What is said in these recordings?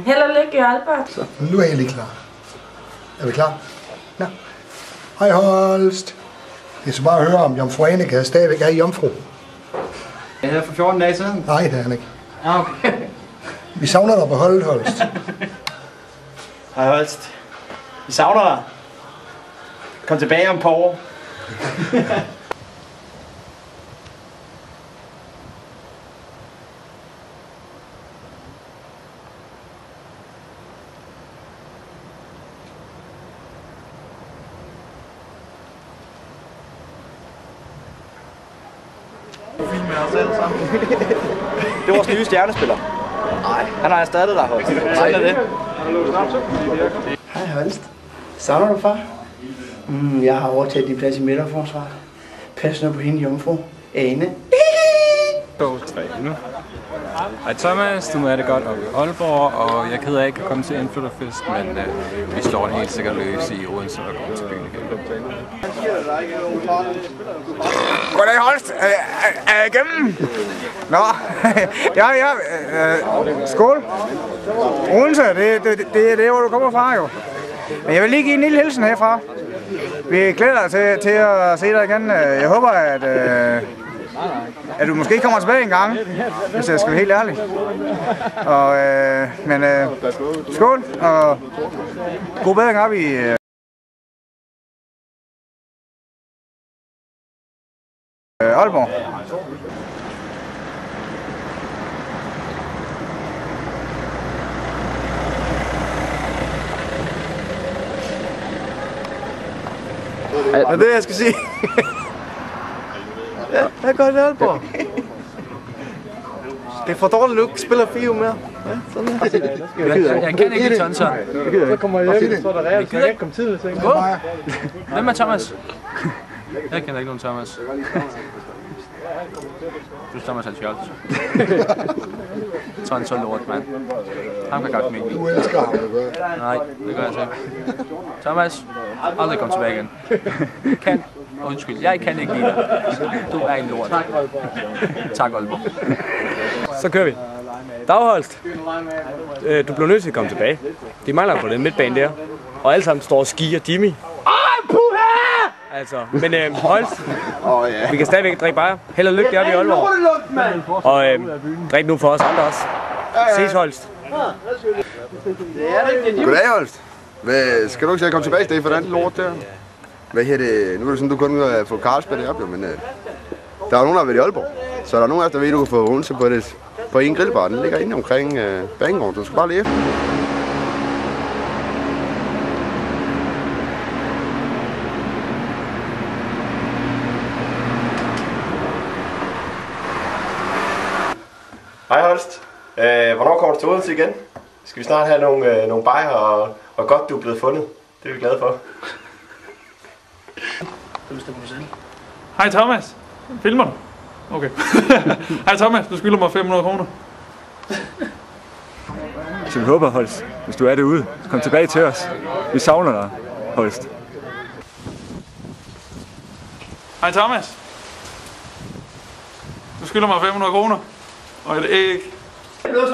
Held og lykke i Aalborg. Så, nu er jeg lige klar. Er vi klar? Ja. Hej Holst. Det er så bare at høre, om Jomfru Annika stadigvæk er jomfru. Er det for 14 dage siden? Nej, det er han ikke. Ja, okay. Vi savner dig på holdet, Holst. Hej Holst. Vi savner dig. Kom tilbage om et par år. Det er vores nye stjernespiller. Nej, han har erstattet dig, Holst. Sådan er det. Hej Holst. Savner du far? Jeg har overtaget din plads i midterforsvaret. Pas nu på hende, jomfru. Ane. 2, 3 nu. Hej Thomas, du må have det godt oppe i Aalborg, og jeg keder ikke at komme til indflytterfest, men vi slår den helt sikkert løs i Odense, der kommer til byen igen. Goddag Holst, er jeg igennem? Nå, ja, skål. Odense, det er det, hvor du kommer fra jo. Men jeg vil lige give en lille hilsen herfra. Vi glæder os til at se dig igen. Jeg håber, at du måske kommer tilbage en gang, hvis jeg skal være helt ærlig. Men skål, og god bedring op i Aalborg. Det er det, jeg skal sige. Ja, det er godt i Aalborg. Det er for dårligt, at du ikke spiller FIU mere. Ja, sådan er. Jeg kan ikke Tonsson. Så kommer jeg hjem, så er der reelt, så jeg kan ikke komme tidligt til. Hvem er Thomas? Jeg kender ikke nogen Thomas. Du er Thomas Altfjols. Jeg tror, han er så lort, mand. Han kan godt med. Du elsker ham, du gør. Nej, det gør jeg så ikke. Thomas, aldrig kom tilbage igen. Undskyld, jeg kan ikke lide dig. Du er en lort. Tak, Aalborg. Så kører vi. Dagholst. Du bliver nødt til at komme tilbage. De mangler på den midtbane der. Og alle sammen står og skier Jimmy. Altså, men Holst, vi kan stadigvæk drikke bajer. Held og lykke deroppe i Aalborg. Og drik nu for os andre også. Ses Holst. Goddag Holst. Skal du ikke sige komme tilbage i stedet for den lort der? Hvad her det? Nu er det sådan, du kun ud at få Carlsberg deroppe, men der er nogen, der har været i Aalborg. Så der er nogen efter, ved du kan få Odense på en grillbar. Den ligger inde omkring banegården, så du skal bare lige efter. Hej Holst. Hvornår kommer du til Odense igen? Skal vi snart have nogle bajer, og godt du er blevet fundet. Det er vi glade for. Hej Thomas. Filmer du? Okay. Hej Thomas, du skylder mig 500 kroner. Så vi håber, Holst, hvis du er derude, så kom tilbage til os. Vi savner dig, Holst. Hej Thomas. Du skylder mig 500 kroner. Og et æg. Hvad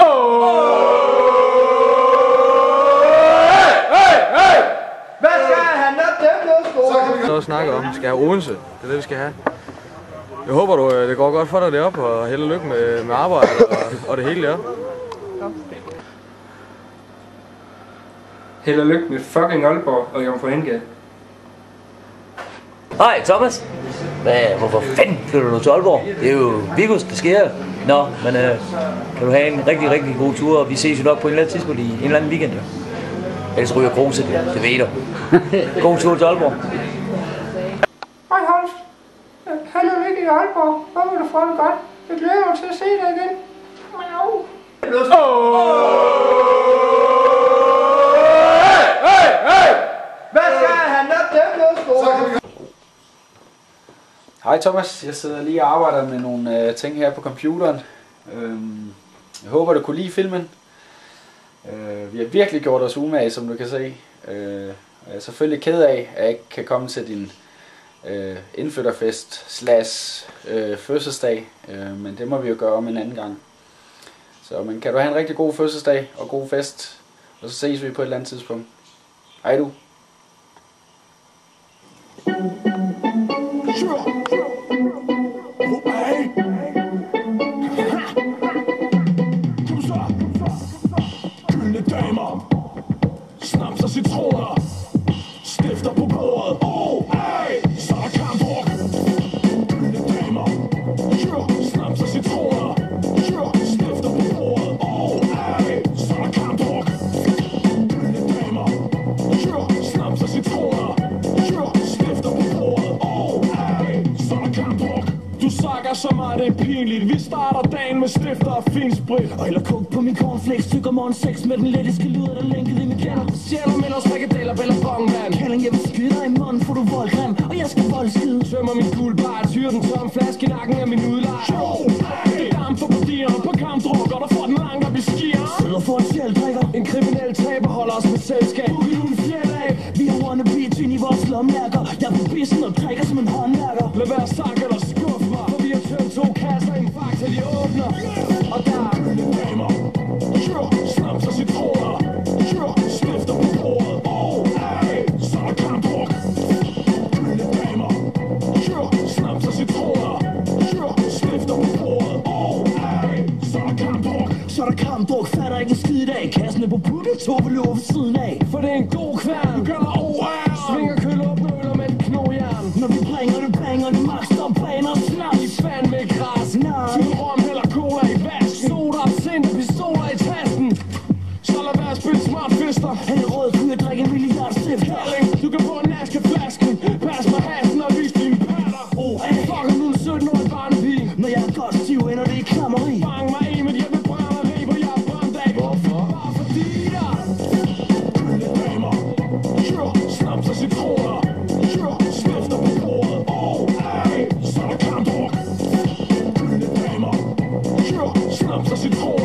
skal han da Så snakker om, skal have Odense. Det er det, vi skal have. Jeg håber, det går godt for dig deroppe, og held og lykke med arbejde og det hele der. Held og lykke med fucking Aalborg og Jomfru Annika. Hej Thomas. Hvorfor fanden flytter du til Aalborg? Det er jo Vigus, det sker. Nå, men kan du have en rigtig, rigtig god tur, og vi ses jo nok på en eller anden tidspunkt i en eller anden weekend. Ellers ryger Kruse, det ved du. God tur til Aalborg. Hej Holst. Held og lykke i Aalborg. Håber du får det godt. Jeg glæder mig til at se dig igen. Miau. Hvad skal han da? Hej Thomas, jeg sidder lige og arbejder med nogle ting her på computeren. Jeg håber du kunne lide filmen. Vi har virkelig gjort os umage, som du kan se. Jeg er selvfølgelig ked af, at jeg ikke kan komme til din indflytterfest / fødselsdag, men det må vi jo gøre om en anden gang. Så men kan du have en rigtig god fødselsdag og god fest, og så ses vi på et eller andet tidspunkt. Hej du. Gyldne damer, snaps og citroner, stifter på bordet, så er kampdruk. Gyldne damer, snaps og citroner, stifter på bordet, så er kampdruk. Gyldne damer, snaps og citroner, stifter på bordet, så er kampdruk. Du sakker så meget, det er pinligt. Vi starter dagen med stifter og fin sprit. Og eller kog på min cornflakes, tykker morgen 6 med den lettiske luder, der lænket i mit kender. Sjæler med os frikadeller, bæller bongvand. Kælling, jeg vil skyde dig i munden, for du er voldgrim, og jeg skal voldskide. Tømmer min guldbar, tyrer den tom flaske i nakken af min udlejer. Det damper på dieren, på kampdrukker, der får den langt op i skier. Sidder for et sjældrikker. En kriminel taber holder os med selskab. Boogie nu en fjeld af. Vi har wannabe i vores lommærker. Jeg er på bissen og drikker som en håndværker. Lad være sak eller skuff mig, for vi har tømt 2 kasser i en fakta, de åbner. Og der er gyldne damer, snaps og citroner, stifter på bordet, så er kampdruk. Gyldne damer, snaps og citroner, stifter på bordet, så er kampdruk. Så er der kampdruk, fatter ikke en skid i dag. Kassen er på putte, 2 vil løbe ved siden af. For det er en god kværn, du gør dig svinger køl op med øl og med et knogjern. Når vi bringer det, banger det, max stop, baner og snaps. I fand med græs, tyde rom eller cola i vasken. Soda, absint og pistoler i tasken. Så lad være at spille smartfister. Han er rød, kunne jeg drikke en milliard stifter. Du kan få en naske flasken. Pas mig hatten og vis dine patter. Fucker nu en 17-årig barnepige. Når jeg er godt stiv, ender det i klammeri. Fang mig i mit hjemme brænderi, hvor jeg er brændt af. Hvorfor? Bare fordi der gyldne damer, snaps og citroner, stifter på bordet, så er der kampdruk. Gyldne damer, snaps og citroner.